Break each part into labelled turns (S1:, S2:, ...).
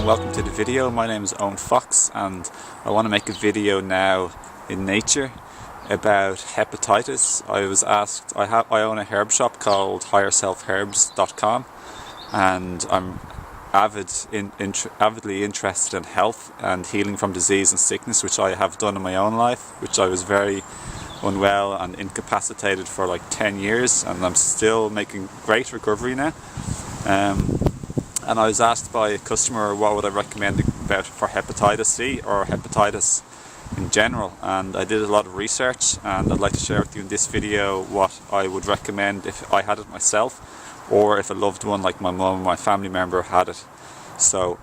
S1: and welcome to the video. My name is Owen Fox and I want to make a video now in nature about hepatitis. I was asked, I own a herb shop called higherselfherbs.com and I'm avidly interested in health and healing from disease and sickness, which I have done in my own life, which I was very unwell and incapacitated for like 10 years, and I'm still making great recovery now. And I was asked by a customer what would I recommend about for hepatitis C or hepatitis in general, and I did a lot of research, and I'd like to share with you in this video what I would recommend if I had it myself, or if a loved one like my mum or my family member had it. So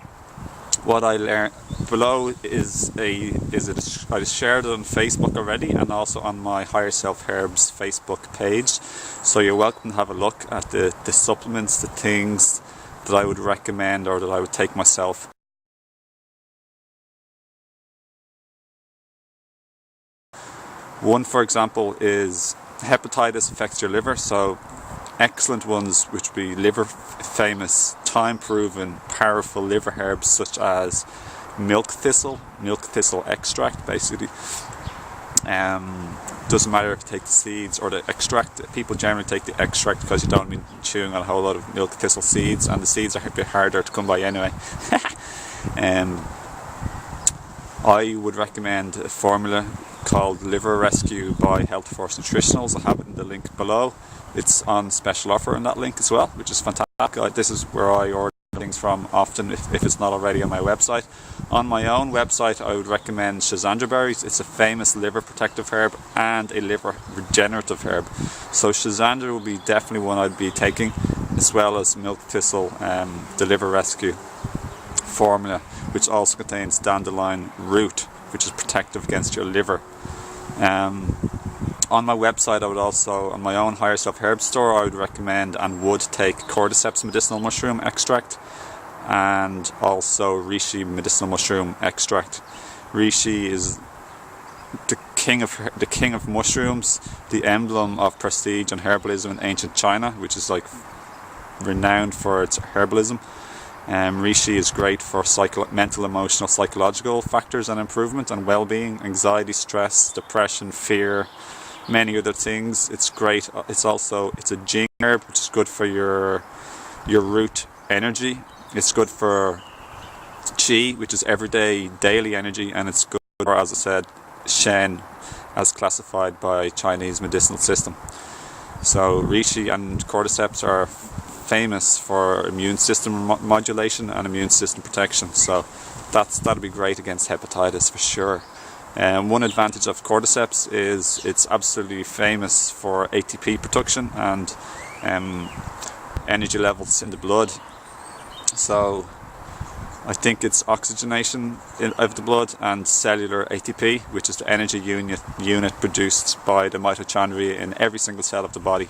S1: what I learned below is I shared it on Facebook already and also on my Higher Self Herbs Facebook page, so you're welcome to have a look at the supplements, the things that I would recommend or that I would take myself. One, for example, is hepatitis affects your liver, so excellent ones which would be liver famous, time proven, powerful liver herbs such as milk thistle extract. Basically, doesn't matter if you take the seeds or the extract. People generally take the extract because you don't be chewing on a whole lot of milk thistle seeds, and the seeds are a bit harder to come by anyway. I would recommend a formula called Liver Rescue by Health Force Nutritionals. I have it in the link below. It's on special offer in that link as well, which is fantastic. This is where I order things from often if it's not already on my website. On my own website I would recommend Schizandra berries. It's a famous liver protective herb and a liver regenerative herb. So Schizandra would be definitely one I'd be taking, as well as milk thistle, the Liver Rescue formula, which also contains dandelion root, which is protective against your liver. On my website, I would also, on my own Higher Self Herb store, I would recommend and would take cordyceps medicinal mushroom extract and also reishi medicinal mushroom extract. Reishi is the king of mushrooms, the emblem of prestige and herbalism in ancient China, which is like renowned for its herbalism. Reishi is great for mental, emotional, psychological factors and improvement and well-being, anxiety, stress, depression, fear, many other things. It's great. It's a jing herb, which is good for your root energy. It's good for qi, which is everyday daily energy, and it's good for, as I said, shen, as classified by Chinese medicinal system. So reishi and cordyceps are famous for immune system modulation and immune system protection, so that'll be great against hepatitis for sure. One advantage of cordyceps is it's absolutely famous for ATP production and energy levels in the blood. So I think it's oxygenation of the blood and cellular ATP, which is the energy unit produced by the mitochondria in every single cell of the body.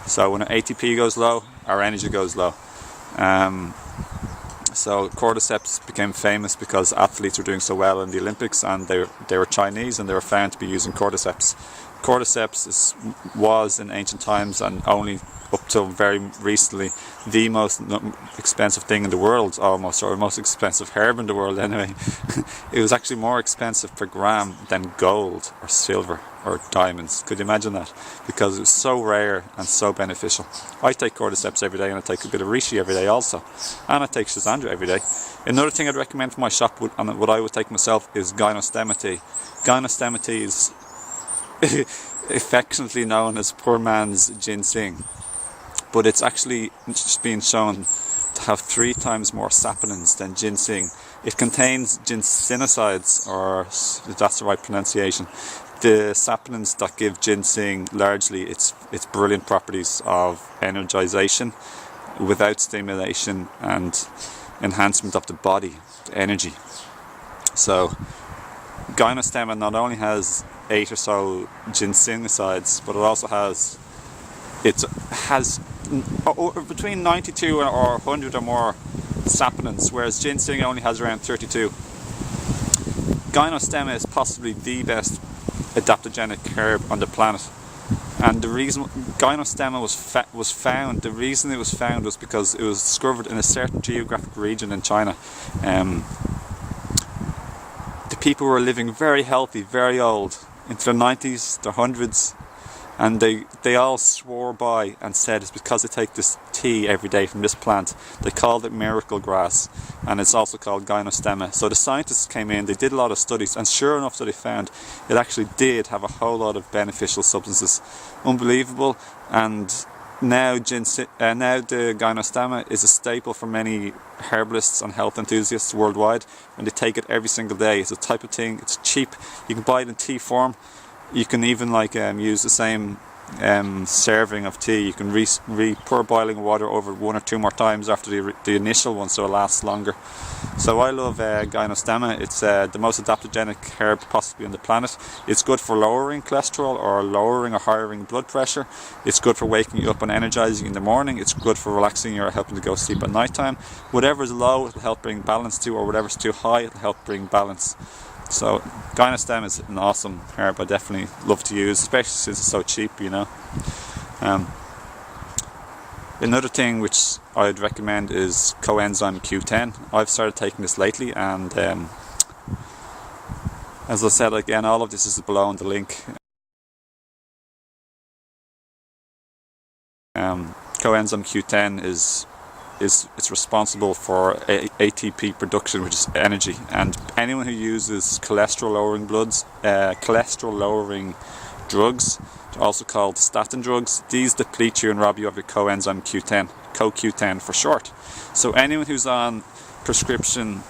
S1: So when ATP goes low, our energy goes low. So cordyceps became famous because athletes were doing so well in the Olympics, and they were Chinese and they were found to be using cordyceps. Cordyceps was in ancient times, and only up till very recently, the most expensive thing in the world, almost, or the most expensive herb in the world anyway. It was actually more expensive per gram than gold or silver or diamonds. Could you imagine that? Because it was so rare and so beneficial. I take cordyceps every day, and I take a bit of reishi every day also, and I take Schizandra every day. Another thing I'd recommend for my shop, and what I would take myself, is gynostemma. Gynostemma is affectionately known as poor man's ginseng, but it's actually just been shown to have 3 times more saponins than ginseng. It contains ginsenosides, or if that's the right pronunciation, the saponins that give ginseng largely its brilliant properties of energization without stimulation and enhancement of the body, the energy. So gynostemma not only has 8 or so ginsenosides, but it also has between 92 or 100 or more saponins, whereas ginseng only has around 32. Gynostemma is possibly the best adaptogenic herb on the planet. And the reason gynostemma was found, the reason it was found was because it was discovered in a certain geographic region in China. The people were living very healthy, very old, into their 90s, their hundreds, and they all swore by and said it's because they take this tea every day from this plant. They called it miracle grass, and it's also called gynostemma. So the scientists came in, they did a lot of studies, and sure enough, so they found it actually did have a whole lot of beneficial substances. Unbelievable. And now the gynostemma is a staple for many herbalists and health enthusiasts worldwide, and they take it every single day. It's a type of thing, it's cheap, you can buy it in tea form. You can even use the same serving of tea. You can pour boiling water over 1 or 2 more times after the initial one, so it lasts longer. So I love gynostemma. It's the most adaptogenic herb possibly on the planet. It's good for lowering cholesterol or lowering or higher blood pressure. It's good for waking you up and energizing you in the morning. It's good for relaxing you or helping to go sleep at night time. Whatever is low, it'll help bring balance to, or whatever's too high, it'll help bring balance. So gynostemma is an awesome herb I definitely love to use, especially since it's so cheap, you know. Another thing which I'd recommend is coenzyme Q10. I've started taking this lately, and as I said again, all of this is below in the link. Coenzyme Q10 it's responsible for ATP production, which is energy, and anyone who uses cholesterol lowering drugs, also called statin drugs, these deplete you and rob you of your coenzyme Q10, CoQ10 for short. So anyone who's on prescription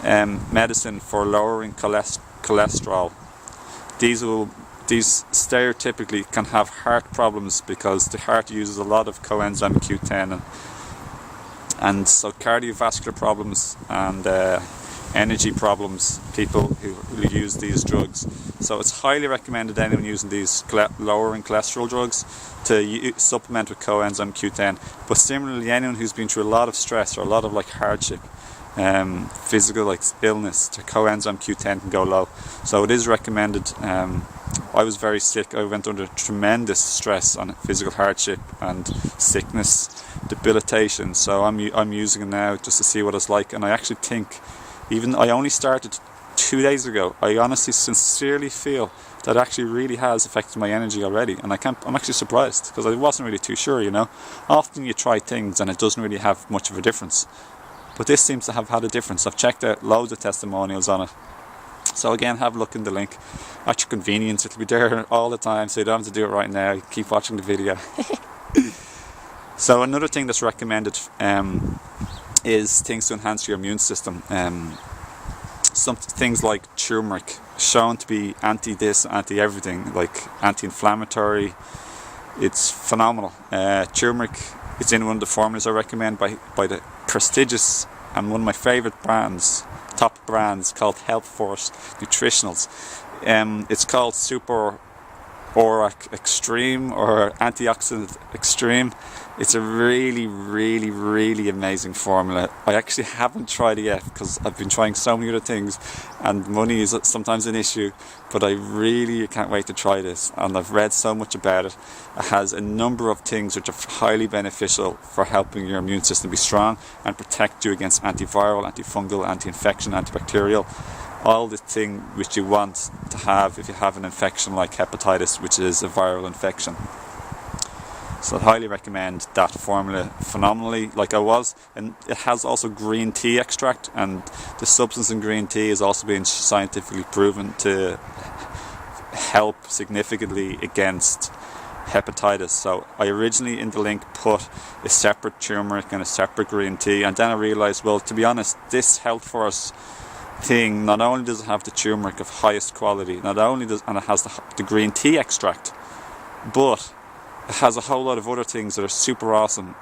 S1: medicine for lowering cholesterol, these stereotypically can have heart problems because the heart uses a lot of coenzyme Q10, and so cardiovascular problems and energy problems, people who use these drugs. So it's highly recommended anyone using these lowering cholesterol drugs to supplement with coenzyme Q10. But similarly, anyone who's been through a lot of stress or a lot of hardship, physical illness, the coenzyme Q10 can go low. So it is recommended. I was very sick. I went under tremendous stress and physical hardship and sickness, debilitation. So I'm using it now just to see what it's like. And I actually think, even I only started 2 days ago, I honestly, sincerely feel that it actually really has affected my energy already. And I'm actually surprised, because I wasn't really too sure, you know. Often you try things and it doesn't really have much of a difference. But this seems to have had a difference. I've checked out loads of testimonials on it. So again, have a look in the link at your convenience. It'll be there all the time, so you don't have to do it right now. You keep watching the video. So another thing that's recommended is things to enhance your immune system. Some things like turmeric, shown to be anti-this, anti-everything, like anti-inflammatory. It's phenomenal. Turmeric is in one of the formulas I recommend by the prestigious and one of my favourite brands, top brands, called Health Force Nutritionals. It's called Super Orac Extreme or Antioxidant Extreme. It's a really, really, really amazing formula. I actually haven't tried it yet because I've been trying so many other things and money is sometimes an issue, but I really can't wait to try this, and I've read so much about it. It has a number of things which are highly beneficial for helping your immune system be strong and protect you against antiviral, antifungal, anti-infection, antibacterial, all the thing which you want to have if you have an infection like hepatitis, which is a viral infection. So I highly recommend that formula phenomenally, like I was. And it has also green tea extract, and the substance in green tea is also being scientifically proven to help significantly against hepatitis. So I originally in the link put a separate turmeric and a separate green tea, and then I realised, well, to be honest, this Health Force thing, not only does it have the turmeric of highest quality, not only does, and it has the green tea extract, but it has a whole lot of other things that are super awesome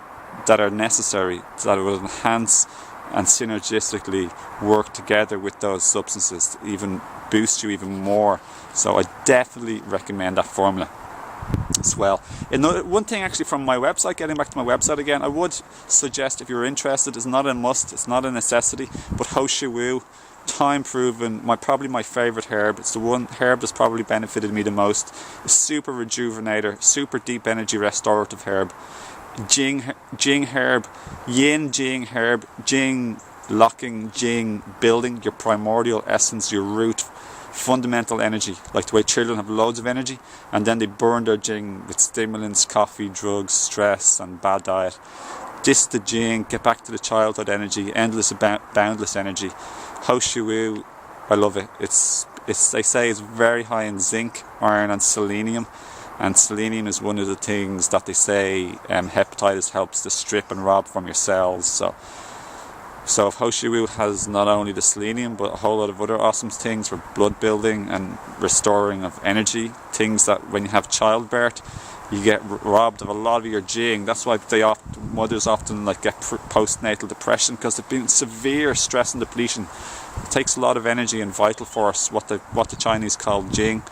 S1: that are necessary, that will enhance and synergistically work together with those substances to even boost you even more. So I definitely recommend that formula as well. One thing actually from my website, getting back to my website again, I would suggest, if you're interested, it's not a must, it's not a necessity, but Ho Shi Wu time proven, probably my favourite herb. It's the one herb that's probably benefited me the most. A super rejuvenator, super deep energy restorative herb. Jing herb, yin Jing herb, Jing locking, Jing building your primordial essence, your root, fundamental energy, like the way children have loads of energy and then they burn their Jing with stimulants, coffee, drugs, stress and bad diet. This is the Jing, get back to the childhood energy, endless, boundless energy. Ho Shou Wu, I love it. It's they say it's very high in zinc, iron and selenium. And selenium is one of the things that they say hepatitis helps to strip and rob from your cells. So if Ho Shou Wu has not only the selenium but a whole lot of other awesome things for blood building and restoring of energy, things that when you have childbirth you get robbed of a lot of your Jing. That's why mothers often like get postnatal depression, because they've been severe stress and depletion. It takes a lot of energy and vital force, what the Chinese call Jing,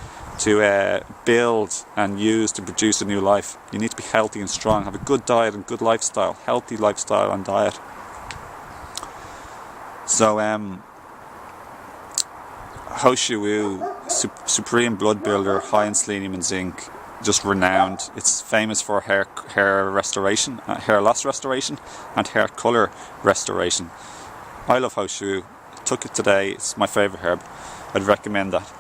S1: to build and use to produce a new life. You need to be healthy and strong, have a good diet and good lifestyle, healthy lifestyle and diet. So Ho Shou Wu, supreme blood builder, high in selenium and zinc, just renowned. It's famous for hair restoration, hair loss restoration and hair colour restoration. I love Ho Shou Wu. Took it today, it's my favourite herb. I'd recommend that.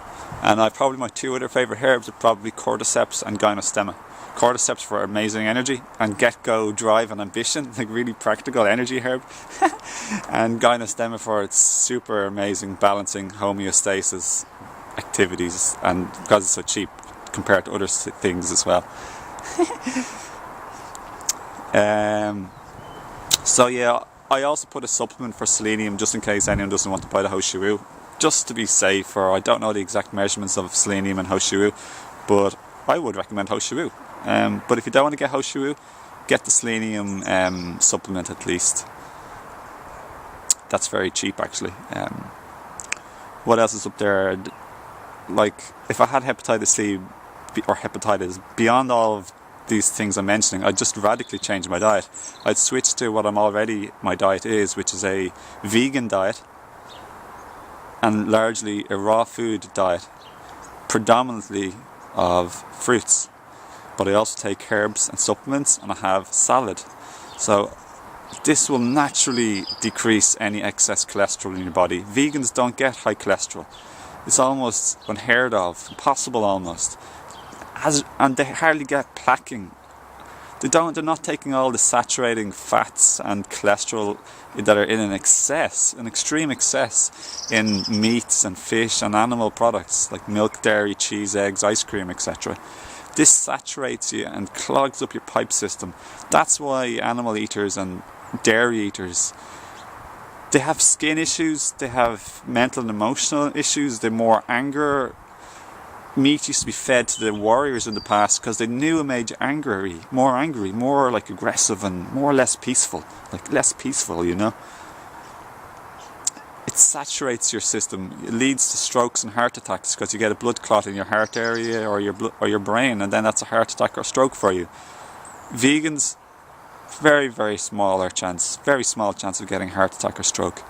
S1: And probably my two other favourite herbs are probably cordyceps and gynostemma. Cordyceps for amazing energy and get-go drive and ambition, like really practical energy herb. And gynostemma for its super amazing balancing homeostasis activities, and because it's so cheap compared to other things as well. So yeah, I also put a supplement for selenium just in case anyone doesn't want to buy the Ho Shou Wu, just to be safe. Or I don't know the exact measurements of selenium and Ho Shou Wu, but I would recommend Ho Shou Wu. But if you don't want to get Ho Shou Wu, get the selenium supplement at least. That's very cheap actually. What else is up there? Like if I had hepatitis C or hepatitis, beyond all of these things I'm mentioning, I'd just radically change my diet. I'd switch to what my diet is, which is a vegan diet and largely a raw food diet, predominantly of fruits. But I also take herbs and supplements, and I have salad. So this will naturally decrease any excess cholesterol in your body. Vegans don't get high cholesterol. It's almost unheard of, impossible almost. And they hardly get plaquing. They're not taking all the saturating fats and cholesterol that are in an extreme excess in meats and fish and animal products like milk, dairy, cheese, eggs, ice cream, etc. This saturates you and clogs up your pipe system. That's why animal eaters and dairy eaters, they have skin issues, they have mental and emotional issues, they're more anger. Meat used to be fed to the warriors in the past because they knew it made you angry, more like aggressive and more or less peaceful, like less peaceful, you know. It saturates your system. It leads to strokes and heart attacks because you get a blood clot in your heart area or your brain, and then that's a heart attack or stroke for you. Vegans, very small chance of getting heart attack or stroke.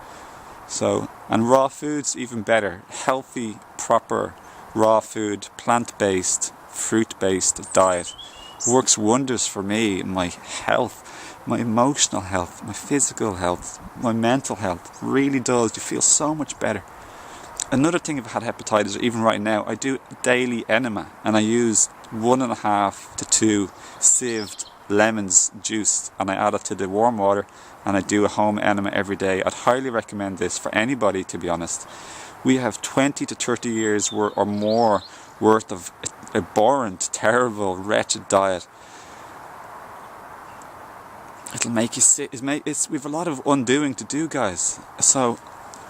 S1: So, and raw foods even better. Healthy, proper raw food, plant-based, fruit-based diet works wonders for me, my health, my emotional health, my physical health, my mental health. Really does. You feel so much better. Another thing, if I had hepatitis, or even right now, I do daily enema, and I use 1.5 to 2 sieved lemons juiced, and I add it to the warm water, and I do a home enema every day. I'd highly recommend this for anybody, to be honest. We have 20 to 30 years or more worth of abhorrent, terrible, wretched diet. It'll make you sick. We have a lot of undoing to do, guys. So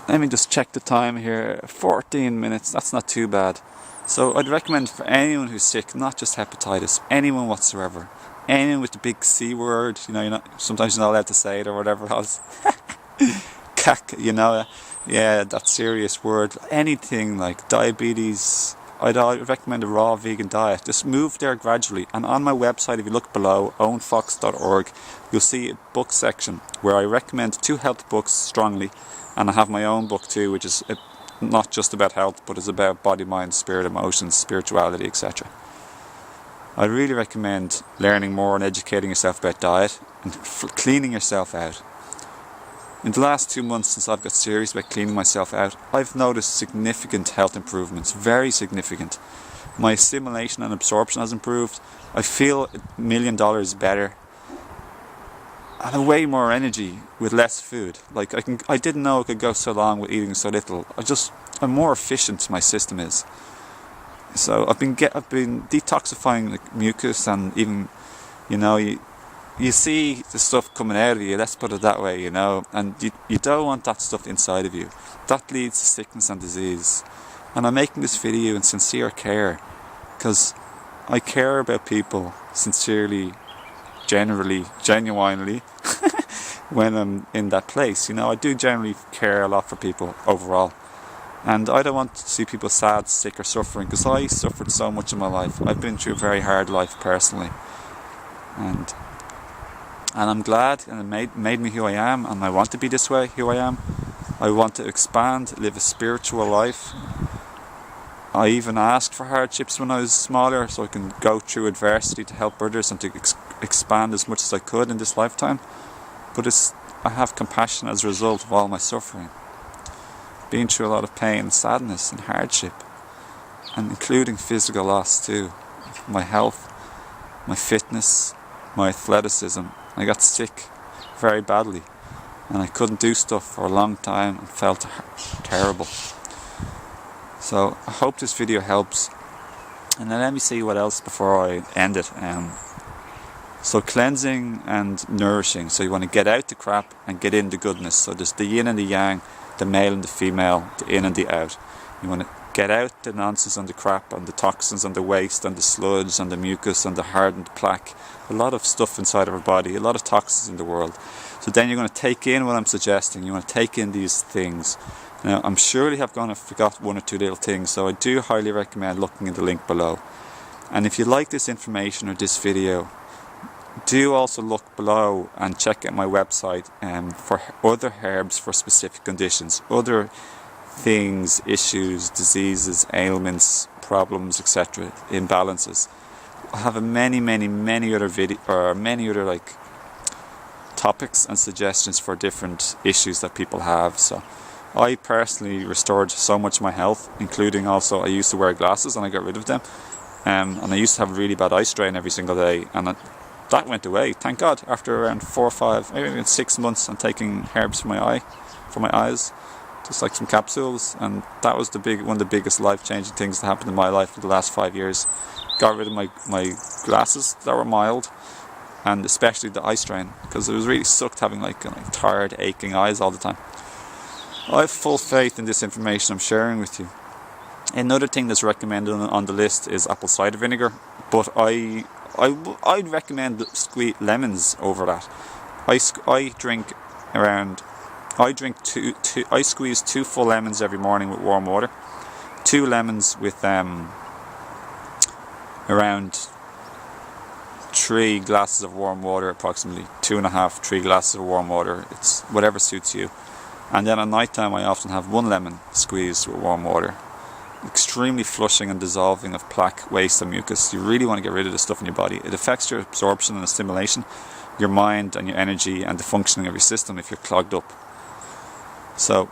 S1: let me just check the time here. 14 minutes. That's not too bad. So I'd recommend for anyone who's sick, not just hepatitis, anyone whatsoever, anyone with the big C word. You know, sometimes you're not allowed to say it or whatever else. Cack, you know. Yeah, that serious word. Anything like diabetes, I'd recommend a raw vegan diet. Just move there gradually. And on my website, if you look below, owenfox.org, you'll see a book section where I recommend 2 health books strongly. And I have my own book too, which is not just about health, but is about body, mind, spirit, emotions, spirituality, etc. I really recommend learning more and educating yourself about diet and cleaning yourself out. In the last 2 months since I've got serious about cleaning myself out, I've noticed significant health improvements, very significant. My assimilation and absorption has improved. I feel $1 million better. And a way more energy with less food. Like I didn't know I could go so long with eating so little. I'm more efficient, my system is. So I've been detoxifying like mucus, and even, you see the stuff coming out of you, let's put it that way, and you don't want that stuff inside of you. That leads to sickness and disease. And I'm making this video in sincere care, because I care about people sincerely, genuinely when I'm in that place. I do generally care a lot for people overall. And I don't want to see people sad, sick or suffering, because I suffered so much in my life. I've been through a very hard life personally. And I'm glad, and it made me who I am, and I want to be this way, who I am. I want to expand, live a spiritual life. I even asked for hardships when I was smaller, so I can go through adversity to help others and to expand as much as I could in this lifetime. But I have compassion as a result of all my suffering. Been through a lot of pain and sadness and hardship, and including physical loss too. My health, my fitness, my athleticism. I got sick very badly, and I couldn't do stuff for a long time and felt terrible. So I hope this video helps. And then let me see what else before I end it. So cleansing and nourishing. So you want to get out the crap and get in the goodness. So there's the yin and the yang, the male and the female, the in and the out. You want to get out the nonsense and the crap and the toxins and the waste and the sludge and the mucus and the hardened plaque. A lot of stuff inside of our body, a lot of toxins in the world. So then you're going to take in what I'm suggesting. You want to take in these things. Now, I'm surely have gone and forgot 1 or 2 little things, so I do highly recommend looking at the link below. And if you like this information or this video, do also look below and check out my website for other herbs for specific conditions, other things, issues, diseases, ailments, problems, etc., imbalances. I have many other topics and suggestions for different issues that people have. So I personally restored so much of my health, including also I used to wear glasses and I got rid of them, and I used to have really bad eye strain every single day, and that went away, thank God. After around 4 or 5, maybe 6 months, I'm taking herbs for my eyes, just like some capsules, and that was one of the biggest life-changing things that happened in my life for the last 5 years. Got rid of my glasses that were mild, and especially the eye strain, because it was really sucked having tired, aching eyes all the time. I have full faith in this information I'm sharing with you. Another thing that's recommended on the list is apple cider vinegar, but I'd recommend squeeze lemons over that. I squeeze 2 full lemons every morning with warm water. 2 lemons with around 3 glasses of warm water, approximately 2.5, 3 glasses of warm water. It's whatever suits you. And then at night time I often have 1 lemon squeezed with warm water. Extremely flushing and dissolving of plaque, waste and mucus. You really want to get rid of the stuff in your body. It affects your absorption and assimilation, your mind and your energy and the functioning of your system if you're clogged up. So,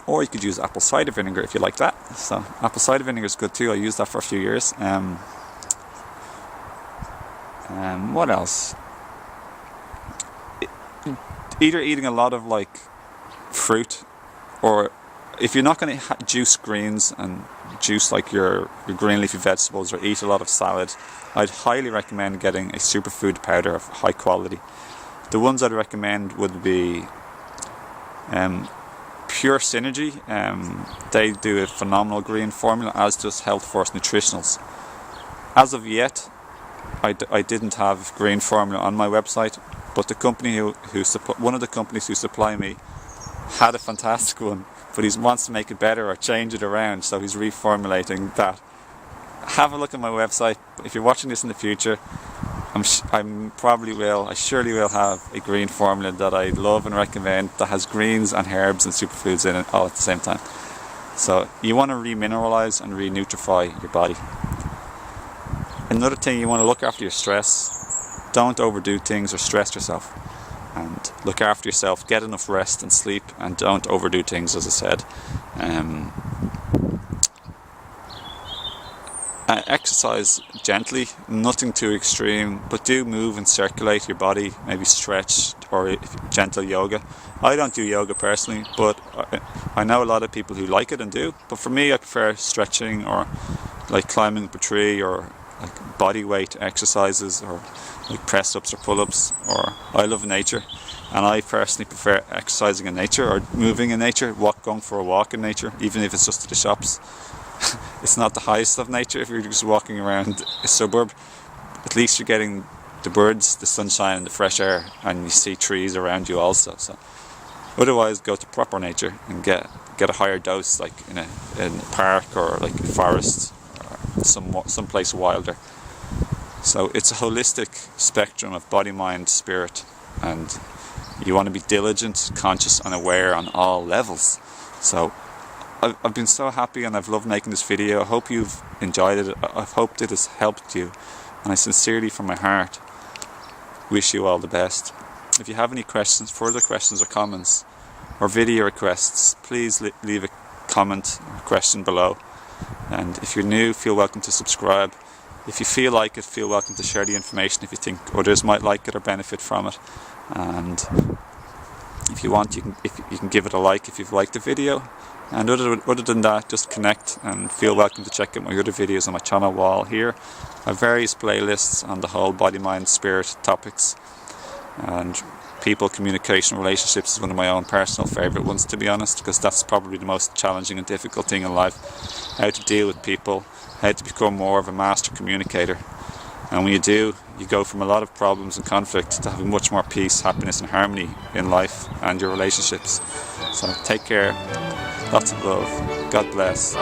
S1: or you could use apple cider vinegar if you like that. So apple cider vinegar is good too. I used that for a few years. What else? Either eating a lot of fruit, or if you're not going to juice greens and juice your green leafy vegetables, or eat a lot of salad, I'd highly recommend getting a superfood powder of high quality. The ones I'd recommend would be Pure Synergy. They do a phenomenal green formula, as does Health Force Nutritionals. As of yet, I didn't have green formula on my website, but the company one of the companies who supply me had a fantastic one, but he wants to make it better or change it around, so he's reformulating that have a look at my website. If you're watching this in the future, I surely will have a green formula that I love and recommend that has greens and herbs and superfoods in it all at the same time. So you want to remineralize and re-nutrify your body. Another thing, you want to look after your stress. Don't overdo things or stress yourself. And look after yourself, get enough rest and sleep, and don't overdo things, as I said. Exercise gently, nothing too extreme, but do move and circulate your body, maybe stretch or gentle yoga. I don't do yoga personally, but I know a lot of people who like it and do. But for me, I prefer stretching, or like climbing up a tree, or like body weight exercises, or like press ups or pull ups. Or I love nature, and I personally prefer exercising in nature or moving in nature, going for a walk in nature, even if it's just to the shops. It's not the highest of nature if you're just walking around a suburb. At least you're getting the birds, the sunshine and the fresh air, and you see trees around you also. So otherwise, go to proper nature and get a higher dose, like in a park or like a forest or some place wilder. So it's a holistic spectrum of body, mind, spirit, and you want to be diligent, conscious and aware on all levels. So I've been so happy and I've loved making this video. I hope you've enjoyed it. I hope it has helped you, and I sincerely from my heart wish you all the best. If you have any questions, further questions or comments or video requests, please leave a comment or question below. And if you're new, feel welcome to subscribe. If you feel like it, feel welcome to share the information if you think others might like it or benefit from it. And if you want, you can give it a like if you've liked the video. And other than that, just connect and feel welcome to check out my other videos on my channel wall here. I have various playlists on the whole body, mind, spirit topics. And people, communication, relationships is one of my own personal favourite ones, to be honest, because that's probably the most challenging and difficult thing in life. How to deal with people, how to become more of a master communicator. And when you do, you go from a lot of problems and conflict to having much more peace, happiness and harmony in life and your relationships. So take care. Lots of love. God bless.